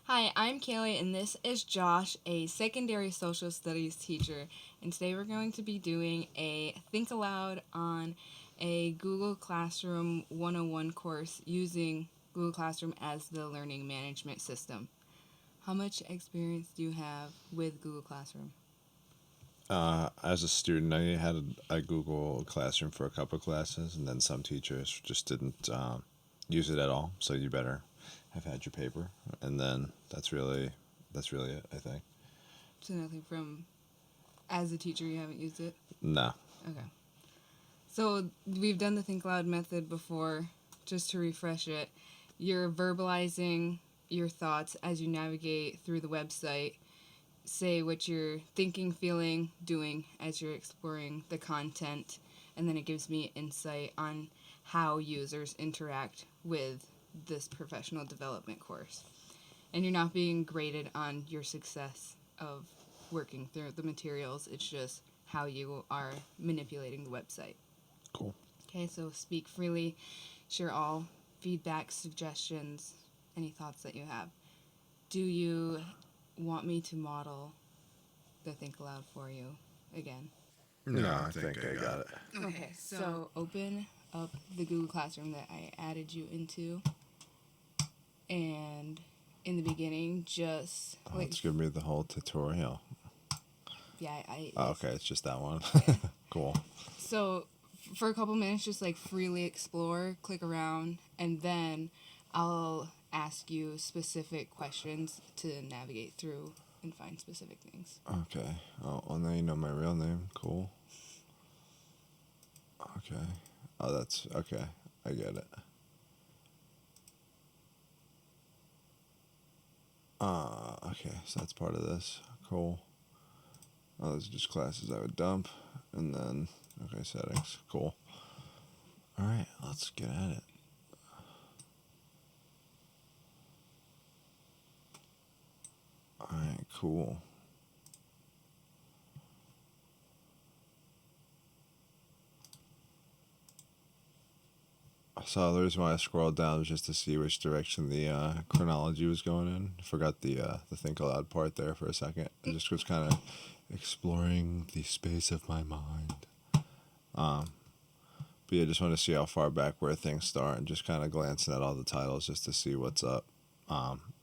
Hi, I'm Kaylee, and this is Josh, a secondary social studies teacher. And today we're going to be doing a Think Aloud on a Google Classroom 101 course using Google Classroom as the learning management system. How much experience do you have with Google Classroom? As a student, I had a Google Classroom for a couple classes, and then some teachers just didn't use it at all. So you better have had your paper, and then that's really it. I think. So, nothing from as a teacher, you haven't used it? No. Okay. So, we've done the Think Aloud method before, just to refresh it. You're verbalizing your thoughts as you navigate through the website, say what you're thinking, feeling, doing as you're exploring the content, and then it gives me insight on how users interact with this professional development course. And you're not being graded on your success of working through the materials, it's just how you are manipulating the website. Cool. Okay, so speak freely, share all feedback, suggestions, any thoughts that you have. Do you want me to model the Think Aloud for you again? No, I think I got it. Okay, so open up the Google Classroom that I added you into, and in the beginning, just Oh, it's giving me the whole tutorial. yeah, I Oh, okay, it's just that one. yeah. Cool. So for a couple minutes, just like freely explore, click around, and then I'll ask you specific questions to navigate through and find specific things. Okay. Oh, well, now you know my real name. Cool. Okay. Oh, that's okay. I get it. Okay, so that's part of this. Cool. Oh, those are just classes I would dump. And then, okay, settings. Cool. All right, let's get at it. All right, cool. So the reason why I scrolled down was just to see which direction the chronology was going in. Forgot the think aloud part there for a second. I just was kind of exploring the space of my mind. But yeah, just want to see how far back where things start and just kind of glancing at all the titles just to see what's up. Um,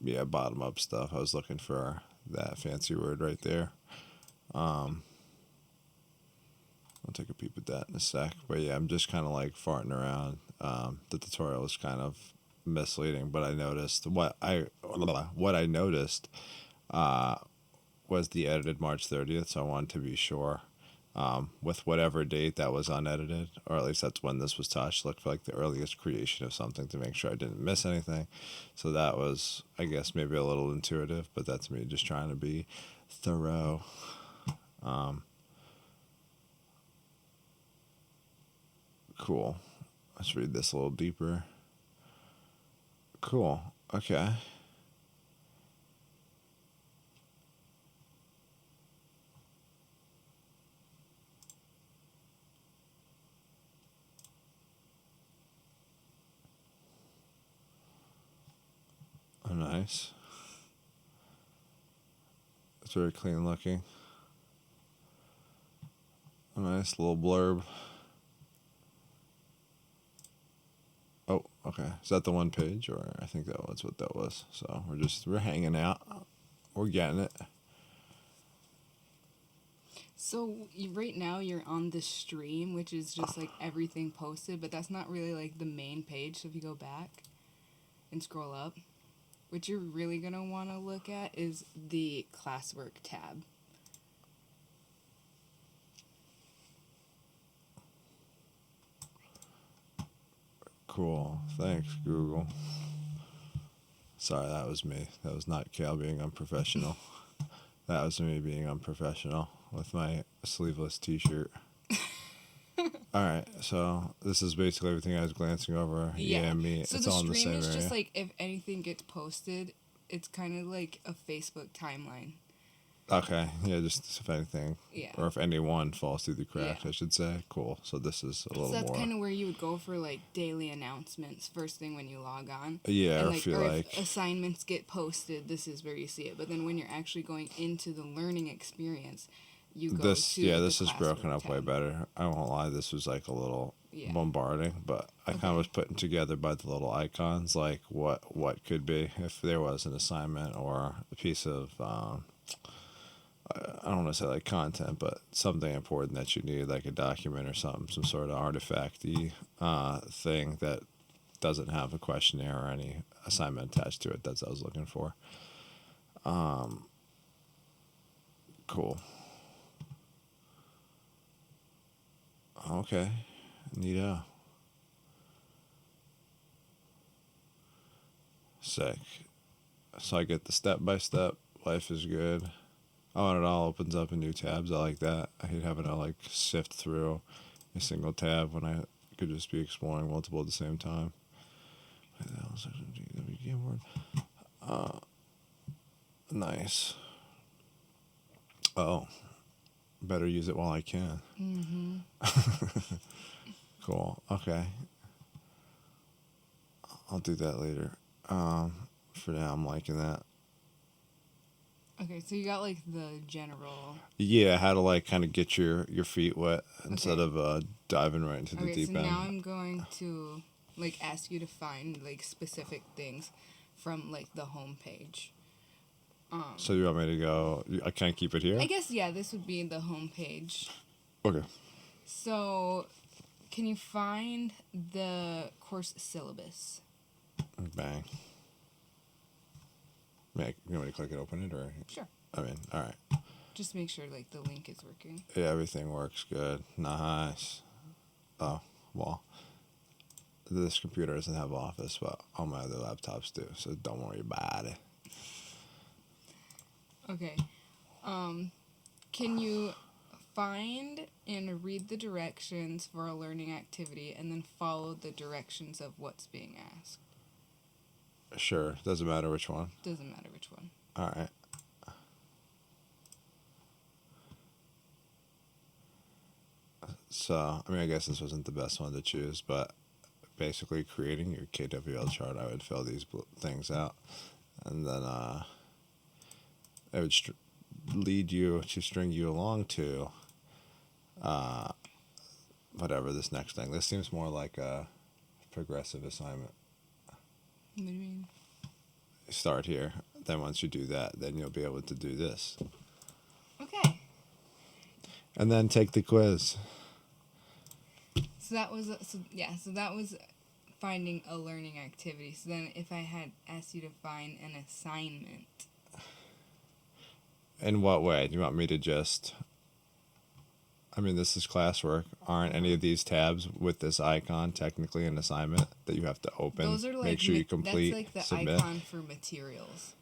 yeah, bottom up stuff. I was looking for that fancy word right there. I'll take a peep at that in a sec. But yeah, I'm just kind of like farting around. The tutorial was kind of misleading, but I noticed what I noticed was the edited March 30th, so I wanted to be sure with whatever date that was unedited, or at least that's when this was touched. Look for like the earliest creation of something to make sure I didn't miss anything. So that was, I guess, maybe a little intuitive, but that's me just trying to be thorough. Cool. Let's read this a little deeper. Cool. Okay. Oh, nice. It's very clean looking. A nice little blurb. Oh, okay. Is that the one page, or I think that was what that was. So we're hanging out. We're getting it. So right now you're on the stream, which is just like everything posted, but that's not really like the main page. So if you go back and scroll up, what you're really gonna want to look at is the classwork tab. Cool. Thanks, Google. Sorry, that was me. That was not Cal being unprofessional. That was me being unprofessional with my sleeveless T-shirt. All right, so this is basically everything I was glancing over. Yeah, me. So It's the all in the stream same is just area. like if anything gets posted, it's kind of like a Facebook timeline. Okay, yeah, just if anything, Yeah. or if anyone falls through the cracks, Yeah. I should say. Cool. So this is a So little that's more. kind of where you would go for like daily announcements first thing when you log on. Yeah, And I like, feel or like if assignments get posted, this is where you see it. But then when you're actually going into the learning experience, you go this. to Yeah, the this is broken classwork up way tab. better. I won't lie, this was like a little Yeah. bombarding, but I kind of Okay. was putting together by the little icons, like what could be if there was an assignment or a piece of. I don't want to say like content, but something important that you need, like a document or something, some sort of artifacty thing that doesn't have a questionnaire or any assignment attached to it. That's what I was looking for. Cool. Okay. Neato. Sick. So I get the step by step. Life is good. Oh, and it all opens up in new tabs. I like that. I hate having to like sift through a single tab when I could just be exploring multiple at the same time. Nice. Oh, better use it while I can. Mm-hmm. Cool. Okay. I'll do that later. For now, I'm liking that. Okay, so you got like the general. Yeah, how to like kind of get your feet wet instead Okay. of diving right into the Okay, so deep end. now I'm going to like ask you to find like specific things from like the home page. So you want me to go? I can't keep it here. I guess yeah, this would be the home page. Okay. So, can you find the course syllabus? Bang. You want me to click it, open it, or? Sure. I mean, all right. Just make sure like the link is working. Yeah, everything works good. Nice. Oh, well, this computer doesn't have Office, but all my other laptops do, so don't worry about it. Okay. Can you find and read the directions for a learning activity and then follow the directions of what's being asked? Sure. Doesn't matter which one. Doesn't matter which one. All right. So, I mean, I guess this wasn't the best one to choose, but basically creating your KWL chart, I would fill these things out, and then it would lead you to string you along to whatever this next thing. This seems more like a progressive assignment. What do you mean? Start here. Then once you do that, then you'll be able to do this. Okay. And then take the quiz. So that was so that was finding a learning activity. So then if I had asked you to find an assignment. In what way? Do you want me to just... I mean, this is classwork. Aren't any of these tabs with this icon technically an assignment that you have to open? Those are like make sure you complete, that's like the submit? icon for materials.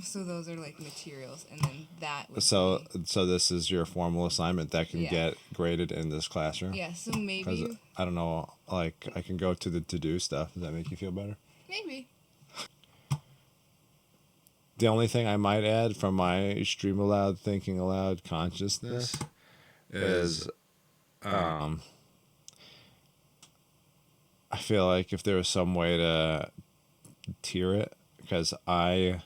So those are like materials, and then that would So be, this is your formal assignment that can Yeah. get graded in this classroom? yeah. So 'Cause maybe I don't know, like, I can go to the to-do stuff. Does that make you feel better? maybe The only thing I might add from my Stream Aloud, Thinking Aloud consciousness is I feel like if there was some way to tier it, because I,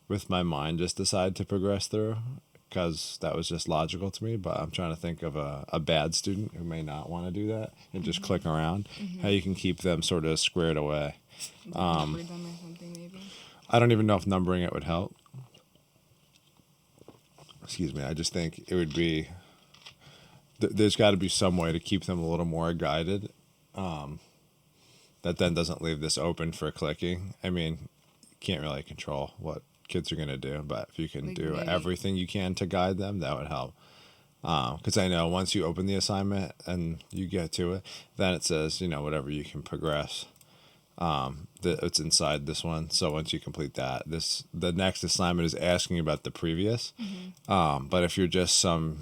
with my mind, just decide to progress through, because that was just logical to me, but I'm trying to think of a bad student who may not want to do that and just click around, how you can keep them sort of squared away. number them or something. Maybe. I don't even know if numbering it would help. Excuse me. I just think it would be. There's got to be some way to keep them a little more guided. That then doesn't leave this open for clicking. I mean, you can't really control what kids are going to do, but if you can Like do maybe- everything you can to guide them, that would help. Because I know once you open the assignment and you get to it, then it says, whatever you can progress. It's inside this one. So once you complete that, the next assignment is asking about the previous. But if you're just some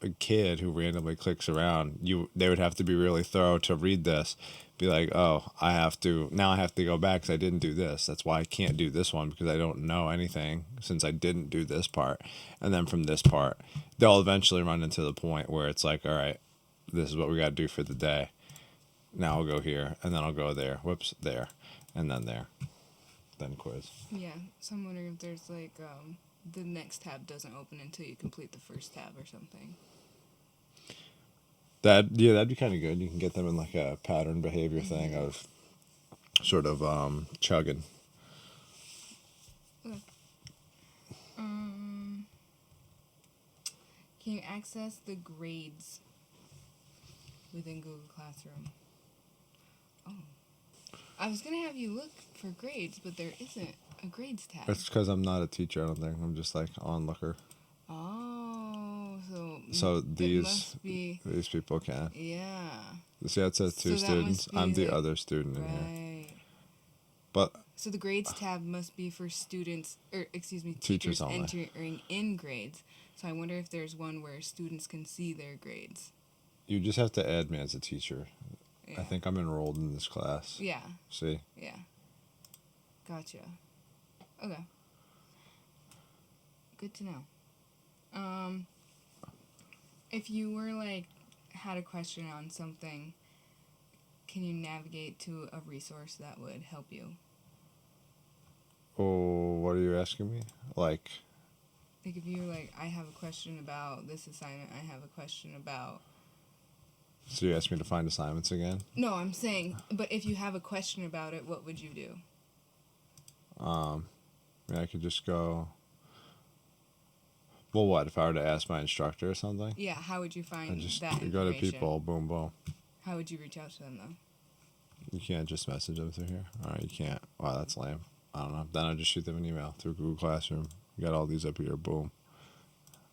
a kid who randomly clicks around, they would have to be really thorough to read this. Be like, oh, I have to go back because I didn't do this. That's why I can't do this one because I don't know anything since I didn't do this part. And then from this part, they'll eventually run into the point where it's like, all right, this is what we got to do for the day. Now I'll go here, and then I'll go there. Whoops, there, and then there. Then quiz. Yeah, so I'm wondering if there's like the next tab doesn't open until you complete the first tab or something. That'd be kind of good. You can get them in like a pattern behavior thing of sort of chugging. Okay. Can you access the grades within Google Classroom? Oh. I was going to have you look for grades, but there isn't a grades tab. It's because I'm not a teacher, I don't think. I'm just like onlooker. Oh, So these must be, these people can. yeah. See, it says two So that students. must be I'm the like- other student in here. Right. But So the grades tab must be for students, or excuse me, Teachers teachers only. entering in grades. So I wonder if there's one where students can see their grades. you just have to add me as a teacher. Yeah. I think I'm enrolled in this class. Yeah. See? Yeah. Gotcha. Okay. Good to know. If you were like had a question on something, can you navigate to a resource that would help you? Oh, what are you asking me? Like, Like if you were like, I have a question about this assignment, I have a question about. so you asked me to find assignments again? No, I'm saying, but if you have a question about it, what would you do? I mean, I could just go. Well, what if I were to ask my instructor or something? Yeah, how would you find I just that information? go to people, boom, boom. How would you reach out to them though? You can't just message them through here. All right, you can't. Wow, that's lame. I don't know. Then I just shoot them an email through Google Classroom. You got all these up here, boom.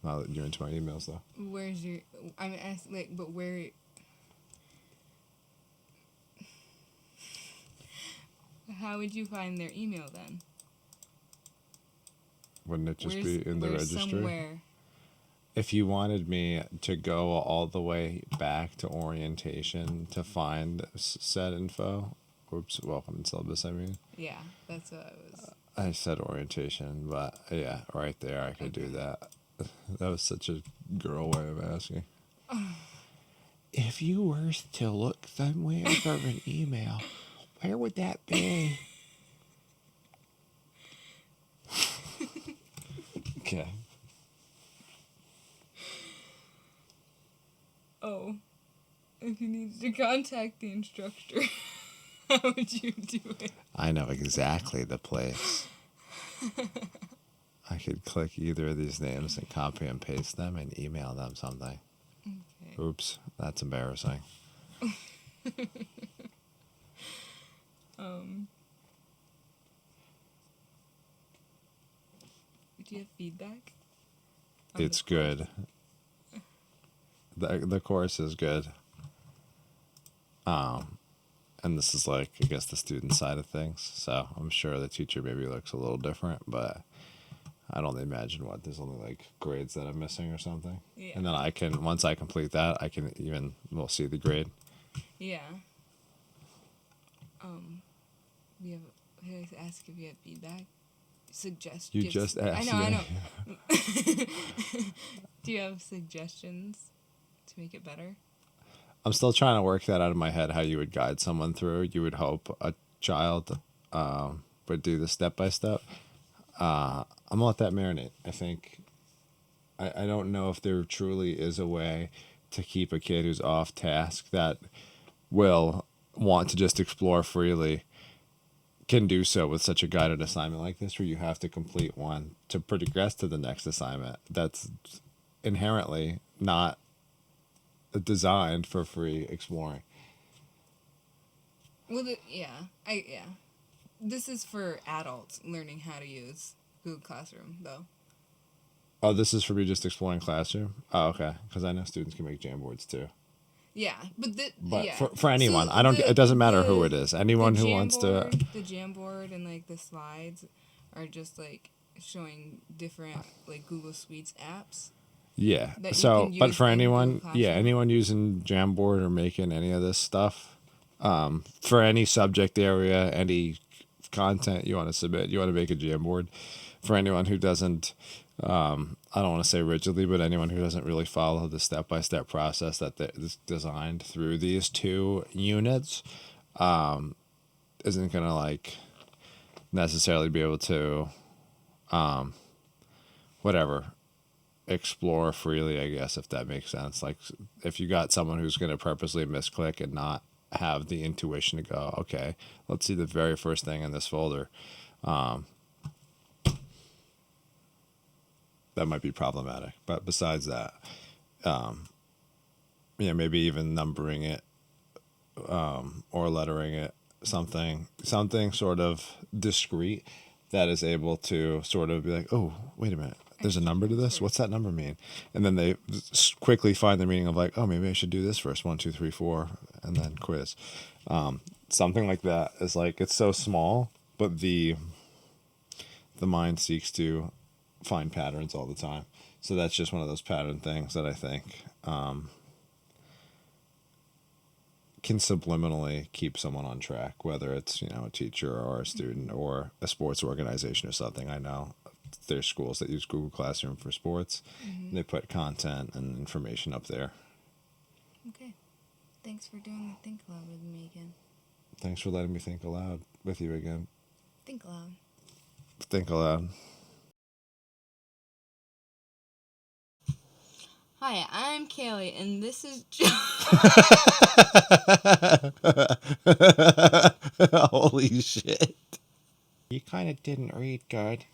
Now that you're into my emails, though. Where's your? I mean, but where? How would you find their email then? Wouldn't it just be in the where's registry? Somewhere. If you wanted me to go all the way back to orientation to find said info, oops, welcome to syllabus, I mean. Yeah, that's what I was. I said orientation, but yeah, right there I could do that. That was such a girl way of asking. If you were to look somewhere for an email, where would that be? Okay. Oh, if you needed to contact the instructor, how would you do it? I know exactly the place. I could click either of these names and copy and paste them and email them something. Okay. Oops, that's embarrassing. Do you have feedback? on It's the course? good. The course is good. And this is like, I guess, the student side of things. So I'm sure the teacher maybe looks a little different, but I don't imagine there's only like grades that I'm missing or something. Yeah. And then I can, once I complete that, we'll see the grade. Yeah. Do you have? Did I ask if you had feedback? Suggestions. You just asked I me. know. Do you have suggestions to make it better? I'm still trying to work that out of my head, how you would guide someone through. You would hope a child would do the step-by-step. I'm going to let that marinate. I think, I don't know if there truly is a way to keep a kid who's off task that will want to just explore freely can do so with such a guided assignment like this, where you have to complete one to progress to the next assignment. That's inherently not designed for free exploring. Well, This is for adults learning how to use Google Classroom, though. Oh, this is for me just exploring Classroom? Oh, okay. Because I know students can make Jamboards too. Yeah, but But yeah. for anyone, So it doesn't matter who it is. Anyone who wants to. The Jamboard and like the slides are just like showing different like Google Suites apps. Yeah. that you So, can but use for in Google anyone, yeah, Classroom? anyone using Jamboard or making any of this stuff, for any subject area, any content you want to submit, you want to make a Jamboard. For anyone who doesn't, I don't want to say rigidly, but anyone who doesn't really follow the step-by-step process is designed through these two units, isn't gonna like necessarily be able to, whatever, explore freely, I guess, if that makes sense. Like if you got someone who's going to purposely misclick and not have the intuition to go, okay, let's see the very first thing in this folder, that might be problematic. But besides that, yeah, maybe even numbering it, or lettering it, something sort of discreet that is able to sort of be like, oh, wait a minute, there's a number to this. What's that number mean? And then they quickly find the meaning of like, oh, maybe I should do this first, 1, 2, 3, 4, and then quiz. Something like that is like, it's so small, but the mind seeks to find patterns all the time. So that's just one of those pattern things that I think, can subliminally keep someone on track, whether it's, a teacher or a student or a sports organization or something. I know there's schools that use Google Classroom for sports. Mm-hmm. They put content and information up there. Okay. Thanks for doing the Think Aloud with me again. Thanks for letting me think aloud with you again. Think Aloud. Think aloud. Hi, I'm Kaylee, and this is Holy shit. You kind of didn't read good.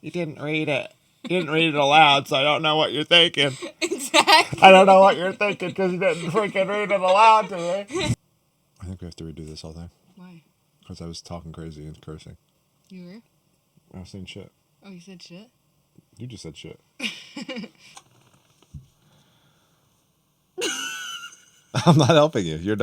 You didn't read it. You didn't read it aloud, so I don't know what you're thinking. Exactly. I don't know what you're thinking because you didn't freaking read it aloud to me. I think we have to redo this whole thing Why? because I was talking crazy and cursing. You were? I was saying shit. Oh, you said shit? You just said shit. I'm not helping you. You're